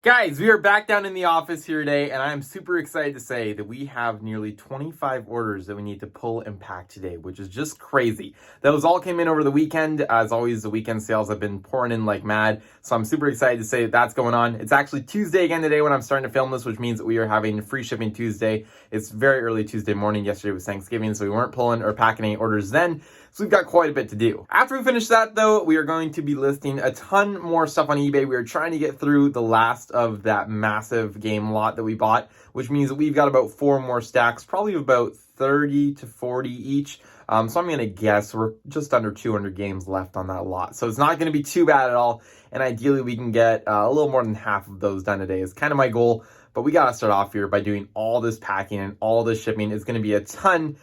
Guys, we are back down in the office here today, and I'm super excited to say that we have nearly 25 orders that we need to pull and pack today, which is just crazy. Those all came in over the weekend. As always, the weekend sales have been pouring in like mad, so I'm super excited to say that that's going on. It's actually Tuesday again today when I'm starting to film this, which means that we are having free shipping Tuesday. It's very early Tuesday morning. Yesterday was Thanksgiving, so we weren't pulling or packing any orders then. So we've got quite a bit to do. After we finish that though, we are going to be listing a ton more stuff on eBay. We are trying to get through the last of that massive game lot that we bought, which means that we've got about 4 more stacks, probably about 30 to 40 each. So I'm going to guess we're just under 200 games left on that lot. So it's not going to be too bad at all. And ideally we can get a little more than half of those done today is kind of my goal. But we got to start off here by doing all this packing and all this shipping. It's going to be a ton,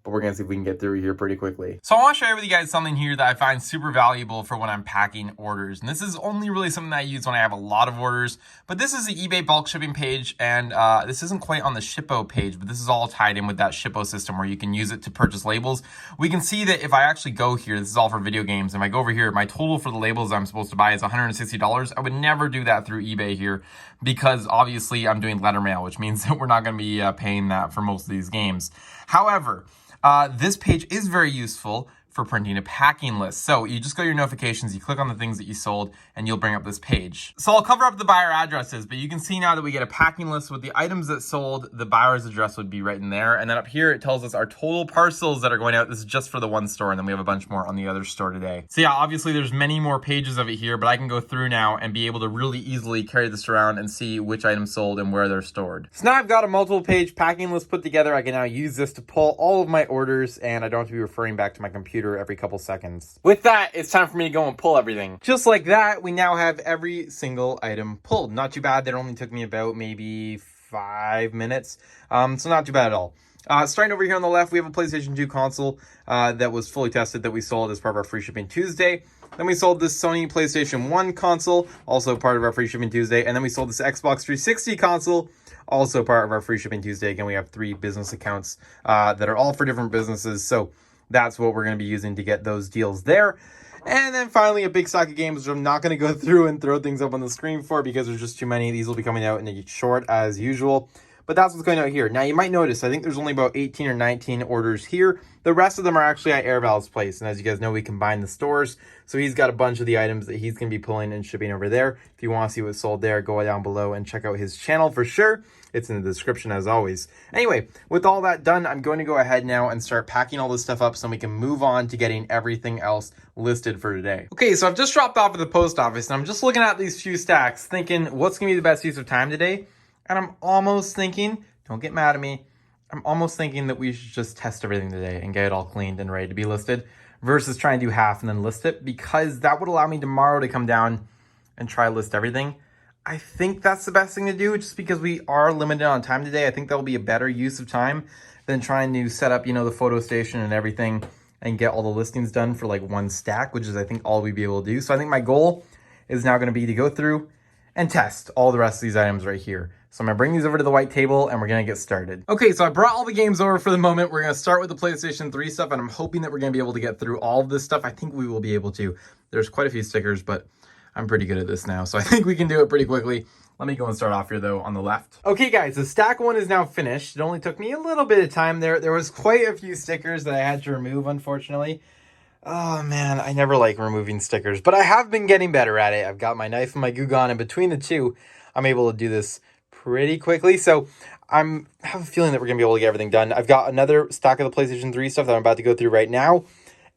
but we're going to see if we can get through here pretty quickly. So I want to share with you guys something here that I find super valuable for when I'm packing orders. And this is only really something that I use when I have a lot of orders. But this is the eBay bulk shipping page. And this isn't quite on the Shippo page, but this is all tied in with that Shippo system where you can use it to purchase labels. We can see that if I actually go here, this is all for video games. If I go over here, my total for the labels I'm supposed to buy is $160. I would never do that through eBay here because obviously I'm doing letter mail, which means that we're not going to be paying that for most of these games. However, this page is very useful for printing a packing list. So you just go to your notifications, you click on the things that you sold, and you'll bring up this page. So I'll cover up the buyer addresses, but you can see now that we get a packing list with the items that sold, the buyer's address would be right in there. And then up here, it tells us our total parcels that are going out. This is just for the one store, and then we have a bunch more on the other store today. So yeah, obviously there's many more pages of it here, but I can go through now and be able to really easily carry this around and see which items sold and where they're stored. So now I've got a multiple page packing list put together. I can now use this to pull all of my orders, and I don't have to be referring back to my computer every couple seconds. With that, it's time for me to go and pull everything. Just like that, we now have every single item pulled. Not too bad. That only took me about maybe 5 minutes. So not too bad at all. Starting over here on the left, we have a PlayStation 2 console that was fully tested that we sold as part of our free shipping Tuesday. Then we sold this Sony PlayStation 1 console, also part of our free shipping Tuesday. And then we sold this Xbox 360 console, also part of our free shipping Tuesday. Again, we have 3 business accounts that are all for different businesses. So that's what we're going to be using to get those deals there. And then finally, a big stack of games, which I'm not going to go through and throw things up on the screen for because there's just too many. These will be coming out in a short as usual. But that's what's going out here. Now, you might notice, I think there's only about 18 or 19 orders here. The rest of them are actually at Airval's place. And as you guys know, we combine the stores. So he's got a bunch of the items that he's going to be pulling and shipping over there. If you want to see what's sold there, go down below and check out his channel for sure. It's in the description as always. Anyway, with all that done, I'm going to go ahead now and start packing all this stuff up so we can move on to getting everything else listed for today. Okay, so I've just dropped off at the post office and I'm just looking at these few stacks thinking what's going to be the best use of time today. And I'm almost thinking, don't get mad at me, I'm almost thinking that we should just test everything today and get it all cleaned and ready to be listed versus trying to do half and then list it, because that would allow me tomorrow to come down and try to list everything. I think that's the best thing to do just because we are limited on time today. I think that'll be a better use of time than trying to set up, the photo station and everything and get all the listings done for like one stack, which is I think all we'd be able to do. So I think my goal is now going to be to go through and test all the rest of these items right here. So I'm going to bring these over to the white table and we're going to get started. Okay, so I brought all the games over for the moment. We're going to start with the PlayStation 3 stuff, and I'm hoping that we're going to be able to get through all of this stuff. I think we will be able to. There's quite a few stickers, but I'm pretty good at this now, so I think we can do it pretty quickly. Let me go and start off here, though, on the left. Okay, guys, the stack 1 is now finished. It only took me a little bit of time there. There was quite a few stickers that I had to remove, unfortunately. Oh, man, I never like removing stickers, but I have been getting better at it. I've got my knife and my Goo Gone, and between the two, I'm able to do this pretty quickly. So I have a feeling that we're going to be able to get everything done. I've got another stack of the PlayStation 3 stuff that I'm about to go through right now.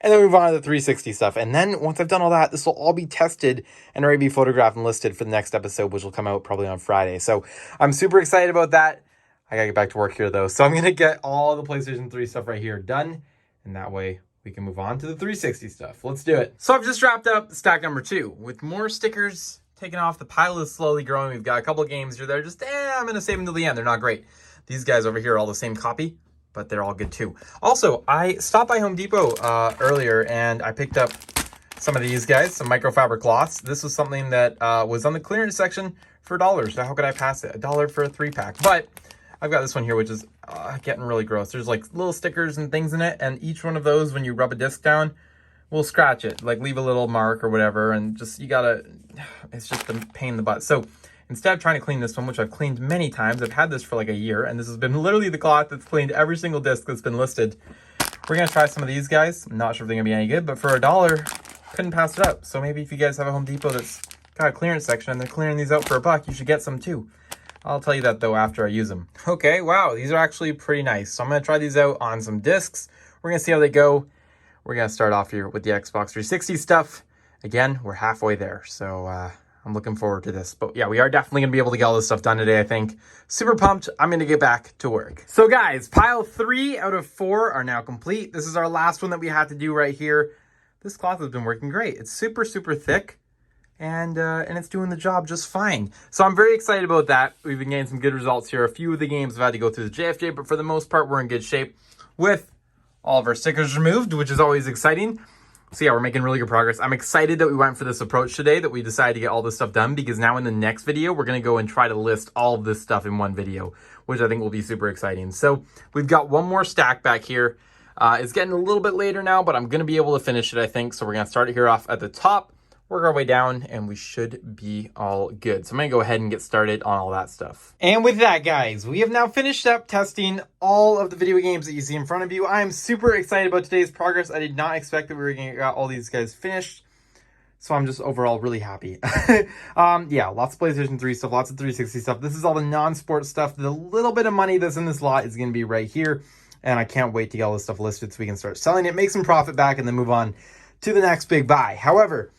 And then move on to the 360 stuff. And then once I've done all that, this will all be tested and ready to be photographed and listed for the next episode, which will come out probably on Friday. So I'm super excited about that. I gotta get back to work here though. So I'm gonna get all the PlayStation 3 stuff right here done. And that way we can move on to the 360 stuff. Let's do it. So I've just wrapped up stack number 2 with more stickers taken off. The pile is slowly growing. We've got a couple of games here that are just, I'm gonna save them till the end. They're not great. These guys over here are all the same copy, but they're all good too. Also, I stopped by Home Depot earlier and I picked up some of these guys, some microfiber cloths. This was something that was on the clearance section for $1. So how could I pass it? $1 for a 3-pack. But I've got this one here, which is getting really gross. There's like little stickers and things in it. And each one of those, when you rub a disc down, will scratch it, like leave a little mark or whatever. And just, it's just a pain in the butt. So instead of trying to clean this one, which I've cleaned many times, I've had this for like a year, and this has been literally the cloth that's cleaned every single disc that's been listed. We're going to try some of these guys. I'm not sure if they're going to be any good, but for $1, couldn't pass it up. So maybe if you guys have a Home Depot that's got a clearance section and they're clearing these out for $1, you should get some too. I'll tell you that though after I use them. Okay, wow, these are actually pretty nice. So I'm going to try these out on some discs. We're going to see how they go. We're going to start off here with the Xbox 360 stuff. Again, we're halfway there, so I'm looking forward to this. But yeah, we are definitely going to be able to get all this stuff done today, I think. Super pumped. I'm going to get back to work. So guys, pile 3 out of 4 are now complete. This is our last one that we had to do right here. This cloth has been working great. It's super, super thick, and it's doing the job just fine. So I'm very excited about that. We've been getting some good results here. A few of the games have had to go through the JFJ, but for the most part, we're in good shape with all of our stickers removed, which is always exciting. So yeah, we're making really good progress. I'm excited that we went for this approach today, that we decided to get all this stuff done, because now in the next video, we're going to go and try to list all of this stuff in one video, which I think will be super exciting. So we've got one more stack back here. It's getting a little bit later now, but I'm going to be able to finish it, I think. So we're going to start it here off at the top, work our way down, and we should be all good. So I'm going to go ahead and get started on all that stuff. And with that, guys, we have now finished up testing all of the video games that you see in front of you. I am super excited about today's progress. I did not expect that we were going to get all these guys finished. So I'm just overall really happy. Yeah, lots of PlayStation 3 stuff, lots of 360 stuff. This is all the non-sport stuff. The little bit of money that's in this lot is going to be right here. And I can't wait to get all this stuff listed so we can start selling it, make some profit back, and then move on to the next big buy. However,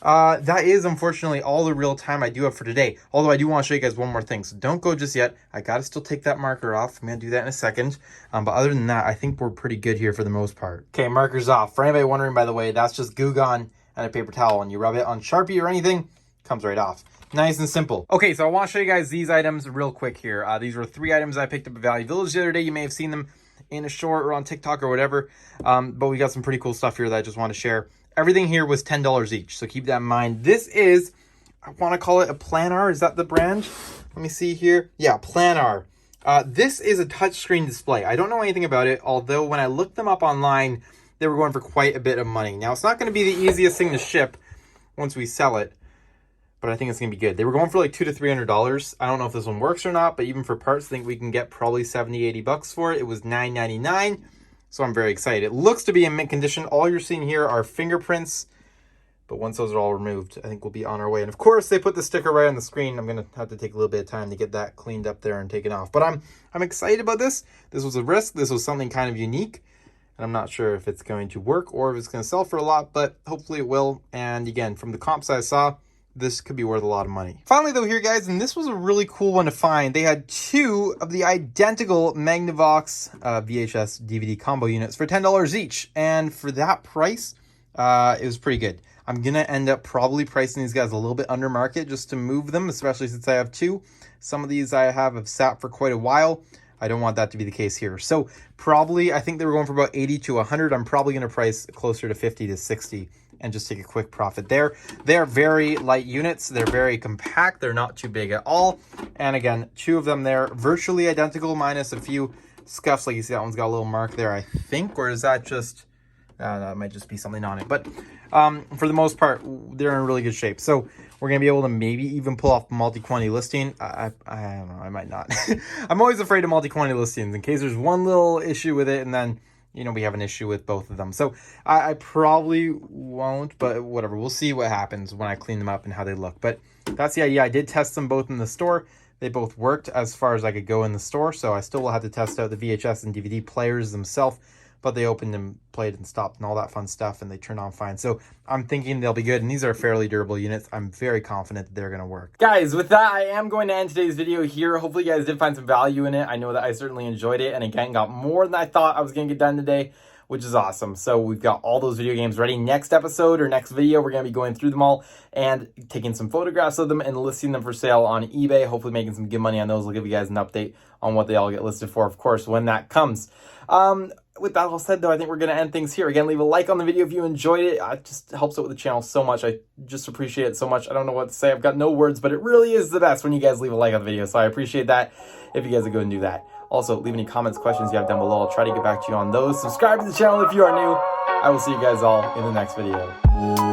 that is unfortunately all the real time I do have for today. Although I do want to show you guys one more thing. So don't go just yet. I got to still take that marker off. I'm going to do that in a second. But other than that, I think we're pretty good here for the most part. Okay, marker's off. For anybody wondering, by the way, that's just Goo Gone and a paper towel. And you rub it on Sharpie or anything, comes right off. Nice and simple. Okay, so I want to show you guys these items real quick here. These were 3 items I picked up at Value Village the other day. You may have seen them in a short or on TikTok or whatever. But we got some pretty cool stuff here that I just want to share. Everything here was $10 each, so keep that in mind. This is, I want to call it a Planar. Is that the brand? Let me see here. Yeah, Planar. This is a touchscreen display. I don't know anything about it, although when I looked them up online, they were going for quite a bit of money. Now, it's not going to be the easiest thing to ship once we sell it, but I think it's going to be good. They were going for like $200 to $300. I don't know if this one works or not, but even for parts, I think we can get probably 70, 80 bucks for it. It was $9.99. So I'm very excited. It looks to be in mint condition. All you're seeing here are fingerprints, but once those are all removed, I think we'll be on our way. And of course, they put the sticker right on the screen. I'm going to have to take a little bit of time to get that cleaned up there and taken off. But I'm excited about this. This was a risk. This was something kind of unique. And I'm not sure if it's going to work or if it's going to sell for a lot, but hopefully it will. And again, from the comps I saw, this could be worth a lot of money. Finally though here guys, and this was a really cool one to find, they had 2 of the identical Magnavox VHS DVD combo units for $10 each. And for that price, it was pretty good. I'm gonna end up probably pricing these guys a little bit under market just to move them, especially since I have 2. Some of these I have sat for quite a while. I don't want that to be the case here. So probably, I think they were going for about 80 to 100. I'm probably gonna price closer to 50 to 60. And just take a quick profit there. They're very light units. They're very compact. They're not too big at all. And again, 2 of them there, virtually identical, minus a few scuffs. Like you see, that one's got a little mark there, I think. Or is that just, that might just be something on it. But for the most part, they're in really good shape. So we're going to be able to maybe even pull off multi-quantity listing. I don't know, I might not. I'm always afraid of multi-quantity listings in case there's one little issue with it and then we have an issue with both of them. So I probably won't, but whatever. We'll see what happens when I clean them up and how they look. But that's the idea. I did test them both in the store. They both worked as far as I could go in the store. So I still will have to test out the VHS and DVD players themselves. But they opened and played and stopped and all that fun stuff, and they turned on fine. So I'm thinking they'll be good, and these are fairly durable units. I'm very confident that they're going to work. Guys, with that, I am going to end today's video here. Hopefully you guys did find some value in it. I know that I certainly enjoyed it, and again, got more than I thought I was going to get done today, which is awesome. So we've got all those video games ready. Next episode or next video, we're going to be going through them all and taking some photographs of them and listing them for sale on eBay, hopefully making some good money on those. I'll give you guys an update on what they all get listed for, of course, when that comes. With that all said, though, I think we're going to end things here. Again, leave a like on the video if you enjoyed it. It just helps out with the channel so much. I just appreciate it so much. I don't know what to say. I've got no words, but it really is the best when you guys leave a like on the video. So I appreciate that if you guys would go and do that. Also, leave any comments, questions you have down below. I'll try to get back to you on those. Subscribe to the channel if you are new. I will see you guys all in the next video.